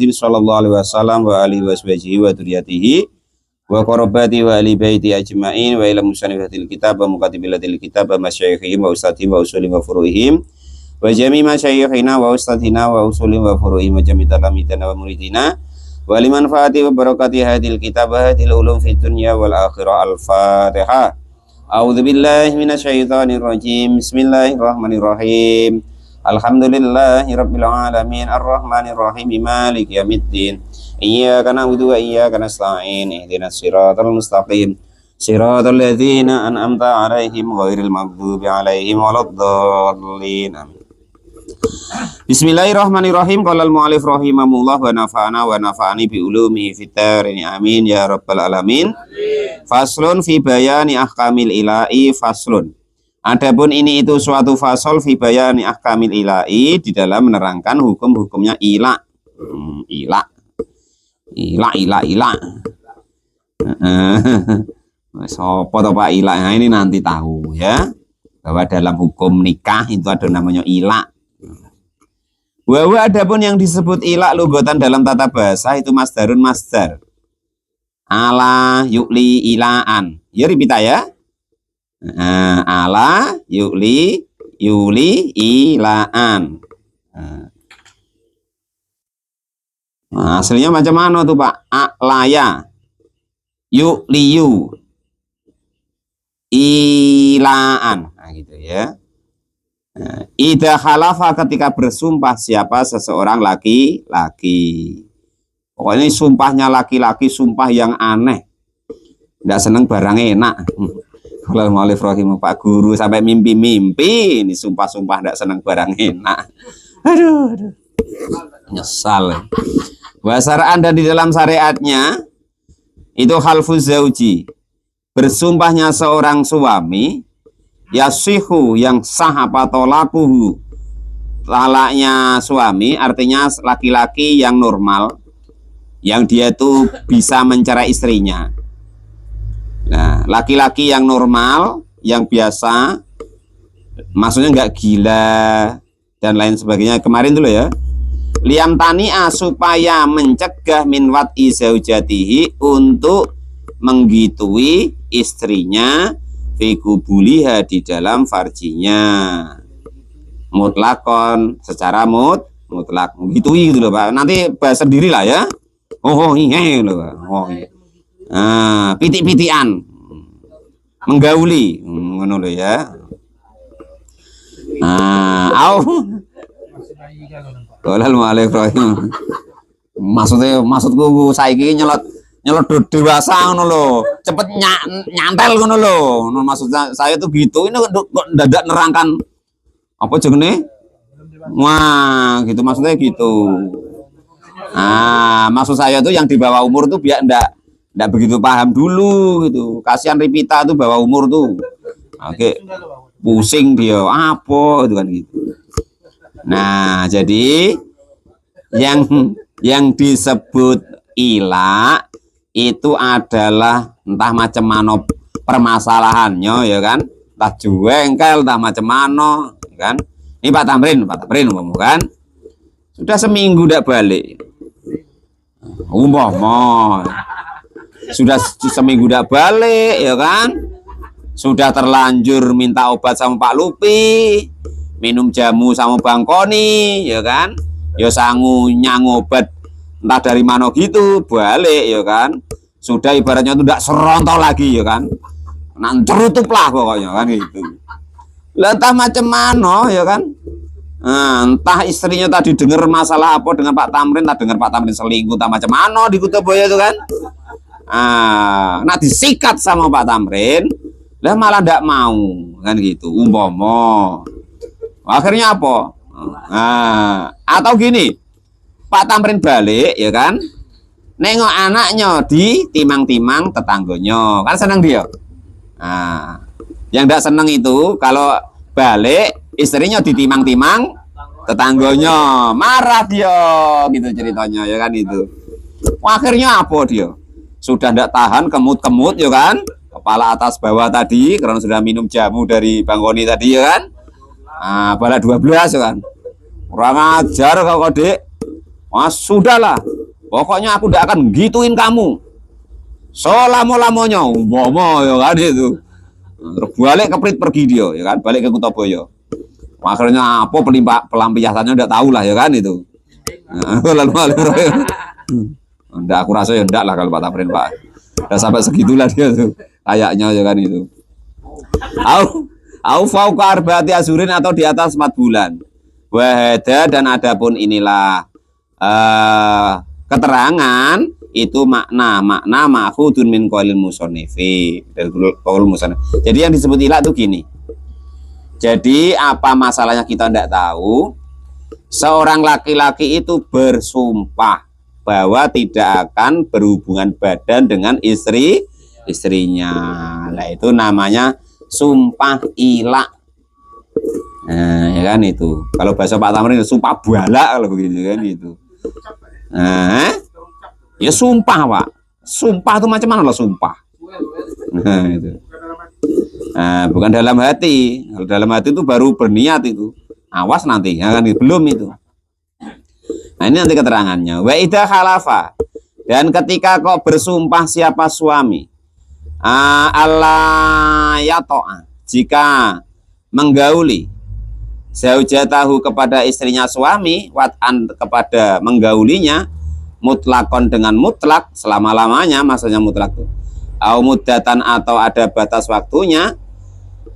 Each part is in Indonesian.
Muhammadin sallallahu alaihi wasallam wa alihi washabihi wa dzurriyyatihi wa qarabati wa ali baiti ajmain wa ila musannifatil kitab wa mukatibilatil kitab wa masyayikhihim wa ustadhim wa usulihim wa furu'ihim wa jami' masyayikhina wa ustadhina wa usulihim wa furu'ihim wa jami' talamidana wa muridina wa liman fa'ati wa barakati hadil kitab wa hadil ulum fid dunya wal akhirah. Al-Fatihah. A'udzu billahi minasyaitonir rajim. Bismillahirrahmanirrahim. Alhamdulillahirabbil alamin arrahmanir rahim maliki yaumiddin. Iyyaka na'budu wa iyyaka nasta'in. Ihdinas siratal mustaqim. Siratal ladzina an'amta 'alaihim ghairil maghdubi 'alaihim waladdallin. Amin. Bismillahirrahmanirrahim. Qala al-mu'allif rahimahullah wa nafa'ani bi ulumihi fid dharain. Amin ya rabbal alamin. Faslun fi bayani ahkamil ilahi. Faslun. Adapun ini itu suatu fasal fi bayani ahkamil ilahi, di dalam menerangkan hukum-hukumnya ilah. Ilah. Sopo to Pak ilah? Nah, ini nanti tahu ya, bahwa dalam hukum nikah itu ada namanya ilah. Bahwa adapun yang disebut ilah lugatan dalam tata bahasa itu masdarun masdar. Ala yu'li ilaan. Ya ripita ya. Ala yu'li ilaan. Nah, aslinya macam mana tuh Pak? Alaya yu'liyu ilaan. Nah gitu ya. Idza khalafa, ketika bersumpah siapa seseorang laki-laki. Pokoknya ini sumpahnya laki-laki, sumpah yang aneh. Tidak seneng barang enak. Kalau mu'allif rahimah Pak Guru sampai mimpi-mimpi ini sumpah-sumpah tidak seneng barang enak. Aduh. Nyesal. Wasara'an, dan di dalam syariatnya itu halfuz zauji, bersumpahnya seorang suami, yasihu, yang sah apa tolakuhu, talaknya suami, artinya laki-laki yang normal, yang dia itu bisa mencerai istrinya. Nah, laki-laki yang normal, yang biasa, maksudnya nggak gila dan lain sebagainya. Kemarin dulu ya. Liam tani'a, supaya mencegah min wat'i zaujatihi, untuk menggitui istrinya, fi kubuliha, di dalam farjinya, mutlakon, secara mutlak, menggitui gitu loh Pak. Nanti bahas sendiri lah ya. Iya loh Pak. Nah, pitik-pitian, menggauli, ngono lho ya. Qolal mu'allif rahim. Maksudku saiki nyelot dewasa ngono lho. Cepet nyantel ngono lho. Maksud saya tuh gitu. Ini kok dadak nerangkan apa jenenge? Wah, gitu maksudnya gitu. Maksud saya tuh yang di bawah umur tuh biar ndak begitu paham dulu gitu. Kasihan Ripita tuh bawah umur tuh. Oke. Pusing dia apa itu kan gitu. Nah, jadi yang disebut ilah itu adalah entah macam mana permasalahannya ya kan, entah jengkel, entah macam mana kan. Ini Pak Tamrin ngomong kan, sudah seminggu tidak balik, sudah seminggu tidak balik ya kan, sudah terlanjur minta obat sama Pak Lupi, minum jamu sama Bang Koni ya kan, ya sangu nyang obat entah dari mana gitu, balik ya kan, sudah ibaratnya itu tidak serontol lagi ya kan, nanti tutup lah pokoknya kan gitu. Lah entah macam mana ya kan, entah istrinya tadi dengar masalah apa dengan Pak Tamrin, tak dengar Pak Tamrin selingkuh, tak macam mana di Kutoboya itu kan, disikat sama Pak Tamrin, lah malah tidak mau kan gitu, umpama. Akhirnya apa? Atau gini, Pak Tamrin balik ya kan, nengok anaknya di timang-timang tetangganya, kan senang dia. Yang tidak senang itu kalau balik istrinya di timang-timang tetangganya, marah dia gitu ceritanya ya kan itu. Akhirnya apa dia? Sudah tidak tahan, kemut-kemut ya kan, kepala atas bawah tadi karena sudah minum jamu dari Bang Koni tadi ya kan. Bala 12 ya kan. Kurang ajar kau Dek. Mas, sudahlah. Pokoknya aku tidak akan gituin kamu. Selama-lamanya, umpama ya kan itu. Terus balik ke Prit pergi dia, ya kan, balik ke Kutoboyo. Akhirnya apa pelampiasannya udah tahu lah ya kan itu. Lalu enggak, aku rasa ya enggak lah kalau Pak Tamrin Pak. Udah sampai segitulah dia tuh. Kayaknya ya kan itu. Au fauqa arba'ati azurin atau di atas 4 bulan. Wahada dan adapun inilah keterangan itu makna ma'khudun min qaulil musannifi dari qaul musannif. Jadi yang disebut ilah itu gini. Jadi apa masalahnya kita tidak tahu. Seorang laki-laki itu bersumpah bahwa tidak akan berhubungan badan dengan istrinya. Nah, itu namanya sumpah ilah. Nah, ya kan itu. Kalau bahasa Pak Tamrin sumpah bala kalau begini kan itu. Nah, ya sumpah Pak. Sumpah itu macam mana loh sumpah? Nah, itu. Nah, bukan dalam hati. Kalau dalam hati itu baru berniat itu. Awas nanti, ya kan belum itu. Nah, ini nanti keterangannya. Wa idza khalafa. Dan ketika kok bersumpah siapa suami? Allah ya to'a. Jika menggauli zaujatahu kepada istrinya suami, wat'an kepada menggaulinya, mutlakon dengan mutlak selama-lamanya, maksudnya mutlak itu. Au muddatan atau ada batas waktunya.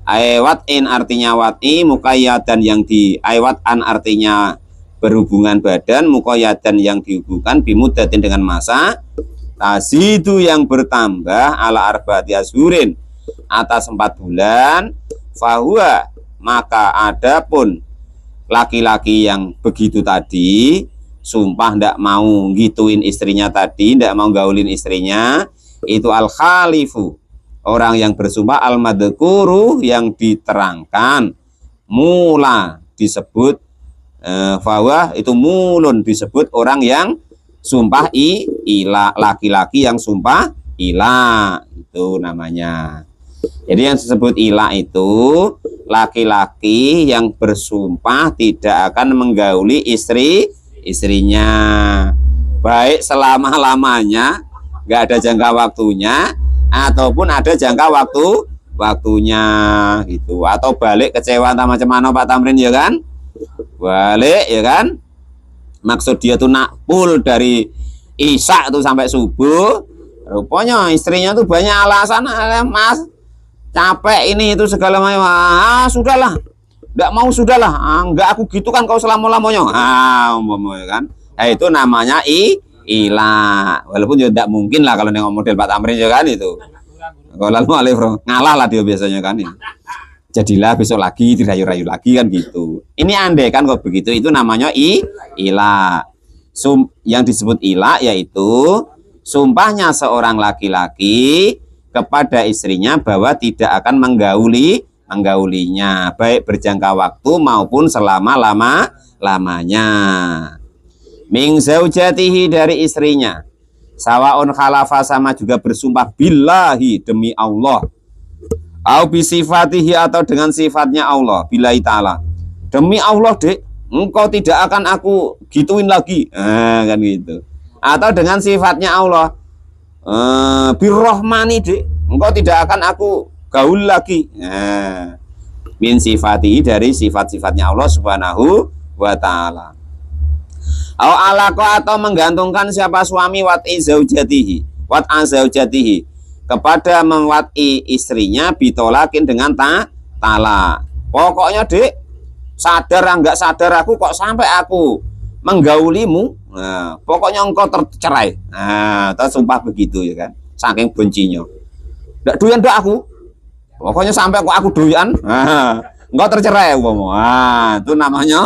Wat'in artinya wat'i, muqayyadan yang di wat'an artinya berhubungan badan, muqayyadan yang dihubungkan, bimuddatin dengan masa, tazidu yang bertambah ala arba'ati ashurin atas 4 bulan, fahuwa maka adapun laki-laki yang begitu tadi sumpah ndak mau gituin istrinya tadi, ndak mau gaulin istrinya, itu al khalifu, orang yang bersumpah, al madhkuru yang diterangkan, mula disebut fahuwa itu mulun disebut orang yang sumpah ilah, laki-laki yang sumpah ilah itu namanya. Jadi yang disebut ilah itu laki-laki yang bersumpah tidak akan menggauli istrinya, baik selama-lamanya, nggak ada jangka waktunya, ataupun ada jangka waktunya gitu, atau balik kecewa sama macam mana Pak Tamrin ya kan, balik ya kan. Maksud dia tuh nak full dari isya tuh sampai subuh. Rupanya istrinya tuh banyak alasan, Mas capek ini itu segala macam. Sudahlah, enggak mau sudahlah. Enggak aku gitu kan kau selama-lamanya. Umpamanya kan. Nah, itu namanya ilah. Walaupun ya enggak mungkin lah kalau nengok model Pak Tamrin ya kan itu. Kalau lalu alif ngalah lah dia biasanya kan ya. Jadilah besok lagi, dirayu-rayu lagi kan gitu. Ini andai kan kok begitu, itu namanya ilah. Yang disebut ilah yaitu sumpahnya seorang laki-laki kepada istrinya bahwa tidak akan menggaulinya, baik berjangka waktu maupun selama-lamanya. Min zaujatihi dari istrinya. Sawaun khalafa sama juga bersumpah billahi demi Allah. Au bisifatihi atau dengan sifatnya Allah, billahi ta'ala. Demi Allah dek, engkau tidak akan aku gituin lagi. Kan gitu. Atau dengan sifatnya Allah. Birrohmani dek, engkau tidak akan aku gaul lagi. Min sifatihi dari sifat-sifatnya Allah subhanahu wa ta'ala. Au alaqa atau menggantungkan siapa suami wat'i zaujatihi, wat'a zaujatihi kepada mewat'i istrinya bitolakin dengan talak. Pokoknya dek, sadar enggak sadar aku kok sampai aku menggaulimu, nah, pokoknya engkau tercerai. Nah, tersumpah begitu ya kan, saking bencinya. Enggak doyan dak aku, pokoknya sampai kok aku doyan, nah, engkau tercerai. Nah, itu namanya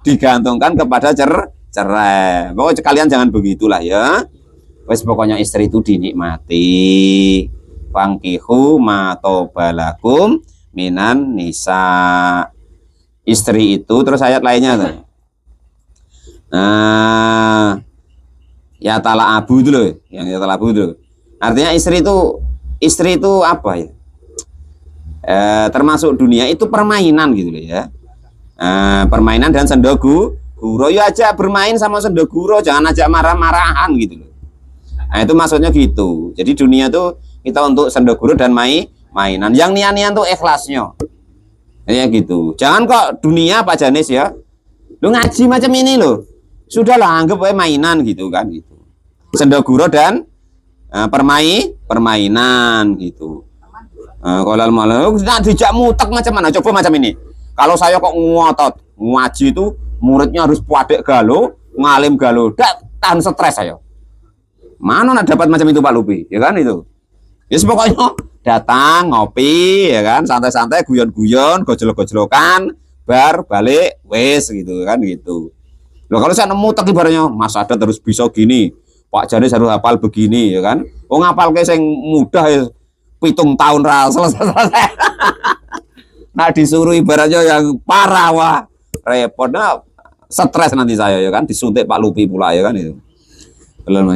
digantungkan kepada cerai. Pokoknya kalian jangan begitulah ya. Wes pokoknya istri itu dinikmati. Fangkihu ma tobalakum minan nisa. Istri itu terus ayat lainnya tuh. Ya tala abu itu loh, yang ya tala abu itu. Artinya istri itu apa ya? Termasuk dunia itu permainan gitu loh ya. Permainan dan guro ya aja bermain sama sendaguro, jangan ajak marah-marahan gitu loh. Nah itu maksudnya gitu. Jadi dunia tuh kita untuk sendaguro dan mainan. Yang nian-nian tuh ikhlasnya. Ya gitu. Jangan kok dunia Pak Janis ya. Lu ngaji macam ini loh. Sudahlah anggap aja mainan gitu kan gitu. Sendaguro dan permainan gitu. Kalau malah dijak mutek macam mana? Coba macam ini. Kalau saya kok ngotot ngaji itu muridnya harus padek galo, ngalim galo, tahan stres saya. Mana nak dapat macam itu Pak Lupi? Ya kan itu. Ya pokoknya datang ngopi ya kan, santai-santai, guyon-guyon, gojlok-gojlokan, bar balik wes gitu kan gitu. Loh kalau saya nemu tak ibaratnya Mas Adat harus bisa gini, Pak Janis harus hafal begini ya kan. Oh ngapal kayak yang mudah ya 7 tahun selesai. Nah disuruh ibaratnya yang parah wah repotnya stres nanti saya ya kan, disuntik Pak Lupi pula ya kan itu.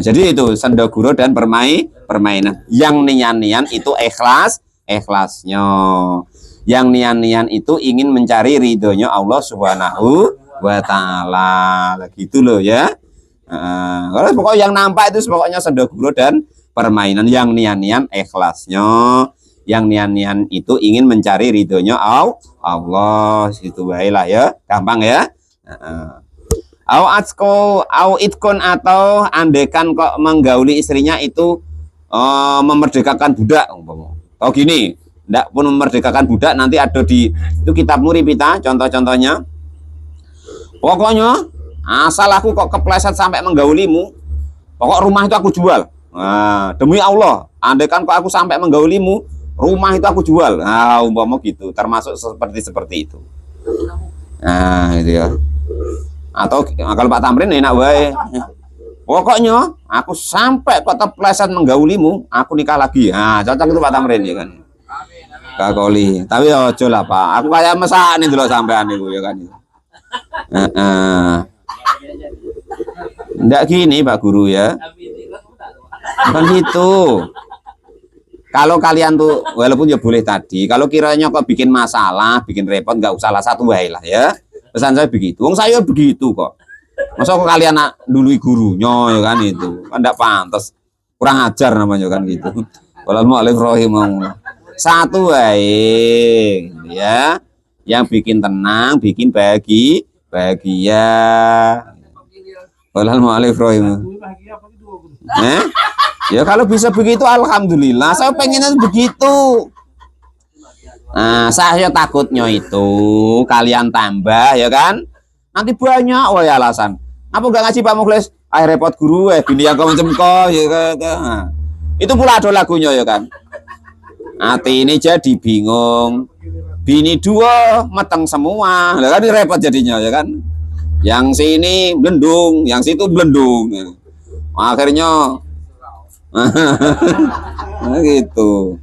Jadi itu sendaguro dan permainan. Yang nian-nian itu ikhlasnya. Yang nian-nian itu ingin mencari ridhonya Allah Subhanahu wa Ta'ala. Gitu loh ya. Kalau pokoknya yang nampak itu pokoknya sendaguro dan permainan. Yang nian-nian ikhlasnya. Yang nian-nian itu ingin mencari ridhonya Allah. Itu baiklah ya. Gampang ya. Au itkon atau andekan kok menggauli istrinya itu memerdekakan budak. Oh gini, tidak pun memerdekakan budak, nanti ada di itu kitab Muripita contoh-contohnya. Pokoknya asal aku kok kepleset sampai menggaulimu, pokok rumah itu aku jual. Nah, demi Allah, andekan kok aku sampai menggaulimu, rumah itu aku jual. Nah, umpama gitu, termasuk seperti itu. Nah, itu ya. Atau kalau Pak Tamrin enak wae. Pokoknya aku sampai kok terpleset menggaulimu, aku nikah lagi. Nah, cocok itu Pak Tamrin ya kan. Kakoli. Tapi ojo lah Pak. Aku kayak mesak nih dulu sampean niku ya kan. Ndak gini Pak Guru ya. Bukan gitu. Kalau kalian tuh walaupun ya boleh tadi, kalau kiranya kok bikin masalah, bikin repot, nggak usah lah satu wae lah ya. Pesan saya begitu. Wong saya begitu kok. Masa kok kalian nak dului gurunya ya kan itu. Kan enggak pantas. Kurang ajar namanya kan gitu. Bismillahirrahmanirrahim. Satu wae ya. Yang bikin tenang, bikin bahagia. Bismillahirrahmanirrahim. Ya kalau bisa begitu alhamdulillah. Saya pengennya begitu. Nah, saya takutnya itu kalian tambah ya kan. Nanti banyak oh ya alasan. Apa enggak ngaji Pak Mukhlis? Repot guru bini yang kau macam kau ya kan. Nah, itu pula ada lagunya ya kan. Hati ini jadi bingung. Bini 2 matang semua. Lah kan repot jadinya ya kan. Yang sini blendung, yang situ blendung. Akhirnya nah, gitu.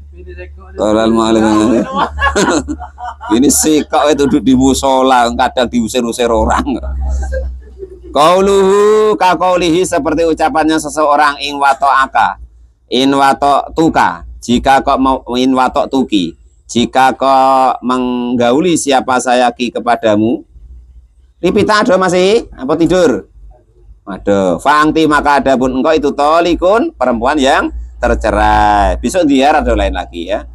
Ini sih kau itu duduk di musola kadang diusir-usir orang. Qauluhu kaqaulihi seperti ucapannya seseorang in wato'aka in wato'tuka jika kau mau in wato'tuki jika kau menggauli siapa saya ki kepadamu. Ripita ada masih apa tidur? Ada. Fangti maka ada pun engkau itu tolikun perempuan yang tercerai. Besok dia ada lain lagi ya.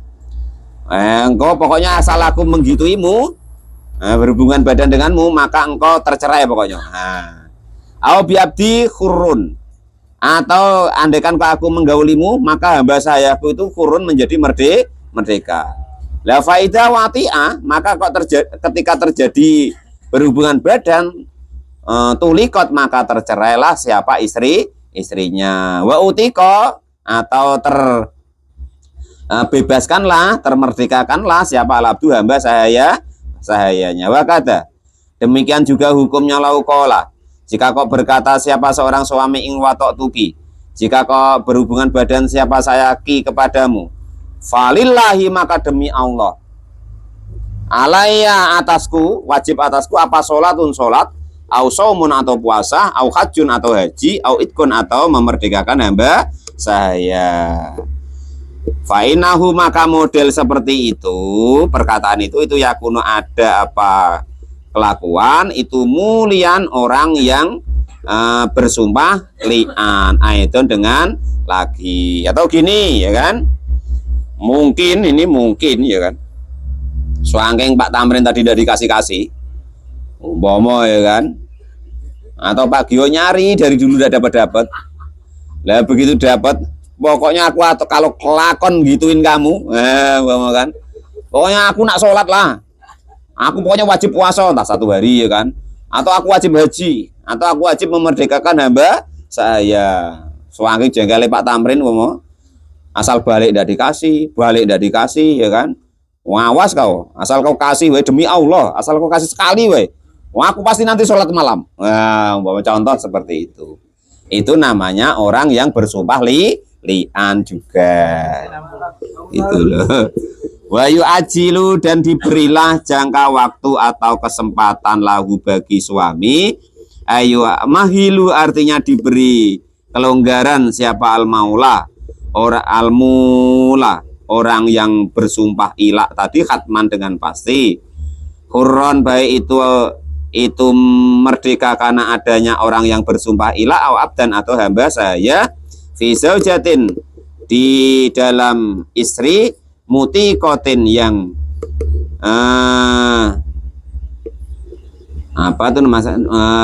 Engkau pokoknya asal aku menggituimu, berhubungan badan denganmu, maka engkau tercerai pokoknya. Au biabdi khurun. Atau andaikan aku menggaulimu, maka hamba sayaku itu khurun menjadi merdeka. La faida wati'ah, maka kok ketika terjadi berhubungan badan tulikot maka tercerailah siapa istrinya. Wa utiko atau bebaskanlah, termerdekakanlah siapa al-abdu hamba sahayanya. Wakada demikian juga hukumnya laukola jika kau berkata siapa seorang suami ing watok tuki jika kau berhubungan badan siapa saya ki kepadamu falillahi maka demi Allah alaiya atasku wajib atasku apa sholatun sholat au saumun atau puasa au hajjun atau haji au itkun atau memerdekakan hamba saya. Fa'inahu maka model seperti itu perkataan itu yakunu ada apa kelakuan itu mulian orang yang bersumpah li'an aidon dengan lagi. Atau gini ya kan, mungkin ini mungkin ya kan, suangking Pak Tamrin tadi tidak dikasih umpama ya kan, atau Pak Gio nyari dari dulu udah dapat lah, begitu dapat pokoknya aku atau kalau kelakon gituin kamu kan, pokoknya aku nak sholat lah, aku pokoknya wajib puasa entah 1 hari ya kan, atau aku wajib haji, atau aku wajib memerdekakan hamba saya. Suangking jengkel Pak Tamrin ngomong, asal balik tidak dikasih ya kan, wawas kau, asal kau kasih we, demi Allah, asal kau kasih sekali we, wah aku pasti nanti sholat malam. Nah, umpama contoh seperti itu namanya orang yang bersumpah li'an juga. Itu loh. Wa yu'ajilu, dan diberilah jangka waktu atau kesempatan lahu bagi suami. Ayu mahilu artinya diberi kelonggaran siapa al-maula, orang yang bersumpah ilak tadi khatman dengan pasti. Hurron baik itu merdeka karena adanya orang yang bersumpah ilah au abdan atau hamba saya, fi zaujatin di dalam istri, mutiqatin yang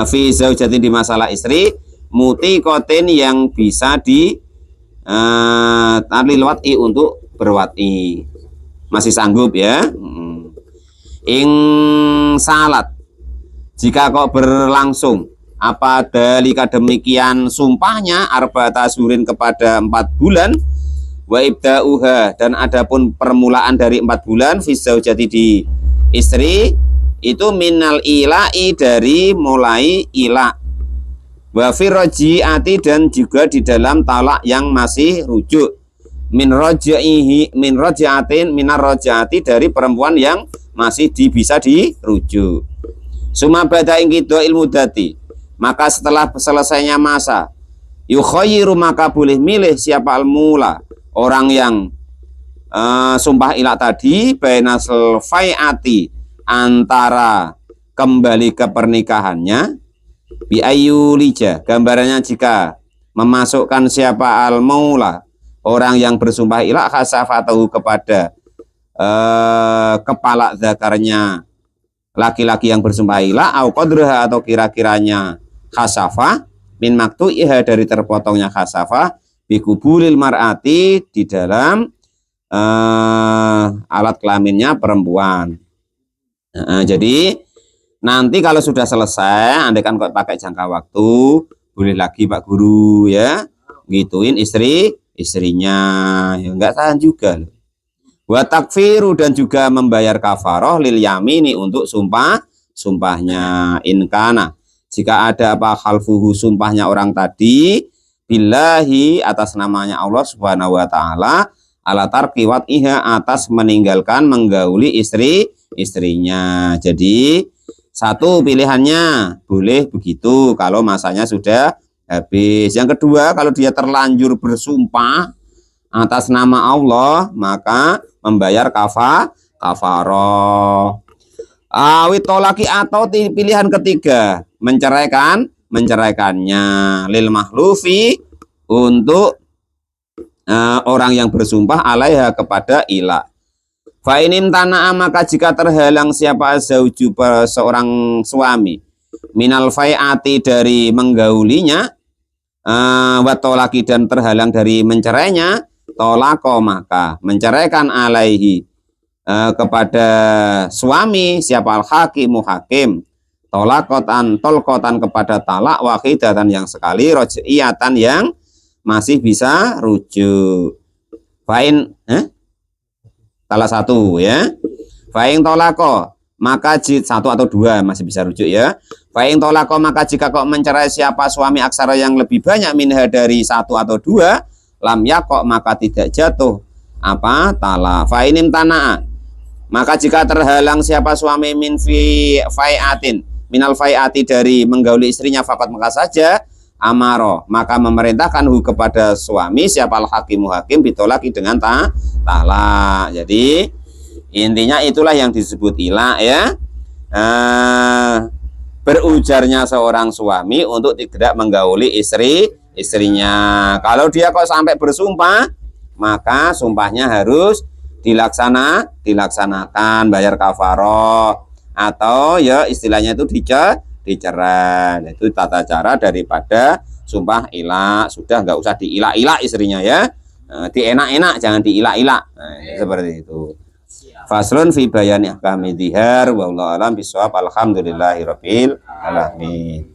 fi zaujatin di masalah istri, mutiqatin yang bisa di talil wat'i untuk berwat'i, masih sanggup ya. Ing salat, jika kok berlangsung apa dalika demikian sumpahnya arba'ata syurin kepada 4 bulan, wa ibda'uha, dan adapun permulaan dari 4 bulan fi zaujati di istri itu minal ila'i dari mulai ila, wa fi roji'ati dan juga di dalam talak yang masih rujuk, min roji'atin minar roji'ati dari perempuan yang masih bisa dirujuk. Suma bada ingkido ilmu dati, maka setelah selesainya masa, yukhayyiru maka boleh milih siapa al-mula, orang yang sumpah ilah tadi, bainasal fai'ati, antara kembali ke pernikahannya, bi ayyulija, gambarannya jika memasukkan siapa al-maula, orang yang bersumpah ilah, khasafatahu kepada kepala zakarnya laki-laki yang bersumpah ilah, au qadraha atau kira-kiranya khasafa, min maktu'iha dari terpotongnya khasafa, bikubulil mar'ati di dalam alat kelaminnya perempuan. Jadi nanti kalau sudah selesai, andaikan kok pakai jangka waktu, boleh lagi Pak Guru ya gituin istrinya ya, enggak tahan juga loh. Wa takfiru, dan juga membayar kafaroh lil yamini untuk sumpahnya, inkana jika ada apa khalfuhu sumpahnya orang tadi, billahi atas namanya Allah subhanahu wa ta'ala, ala tarki wat'iha atas meninggalkan menggauli istrinya. Jadi satu pilihannya boleh begitu kalau masanya sudah habis. Yang kedua, kalau dia terlanjur bersumpah atas nama Allah, maka membayar kafaroh. Awit tolaki, atau pilihan ketiga, menceraikannya lil mahlufi, untuk orang yang bersumpah alaiha kepada ilah. Fa inim tana'a, maka jika terhalang siapa zauju seorang suami, minal fai'ati dari menggaulinya, wa tolaki dan terhalang dari mencerainya, tolako maka menceraikan alaihi kepada suami siapa al-hakimu hakim, tolkotan kepada talak wahidatan yang sekali, roj'iyatan yang masih bisa rujuk. Fa'in salah satu ya, fa'in tolako maka satu atau dua masih bisa rujuk ya. Fa'in tolako maka jika kok mencerai siapa suami aksara yang lebih banyak minha dari 1 atau 2, lam yakok maka tidak jatuh apa tala. Fa'inim tana'a, maka jika terhalang siapa suami min fi fai'atin minal fai'ati dari menggauli istrinya, fakat maka saja amaro maka memerintahkan kepada suami siapa al-hakimu hakim bitolaki dengan talak. Jadi intinya itulah yang disebut ilah ya. berujarnya seorang suami untuk tidak menggauli istrinya. Kalau dia kok sampai bersumpah, maka sumpahnya harus dilaksanakan, bayar kafaroh, atau ya istilahnya itu dicerai. Itu tata cara daripada sumpah ilak. Sudah nggak usah diilak-ilak istrinya ya, dienak-enak, jangan diilak-ilak. Seperti itu. Faslun fi bayani ahkami dzihar wallahu alam bisawab. Alhamdulillahirabbil alamin.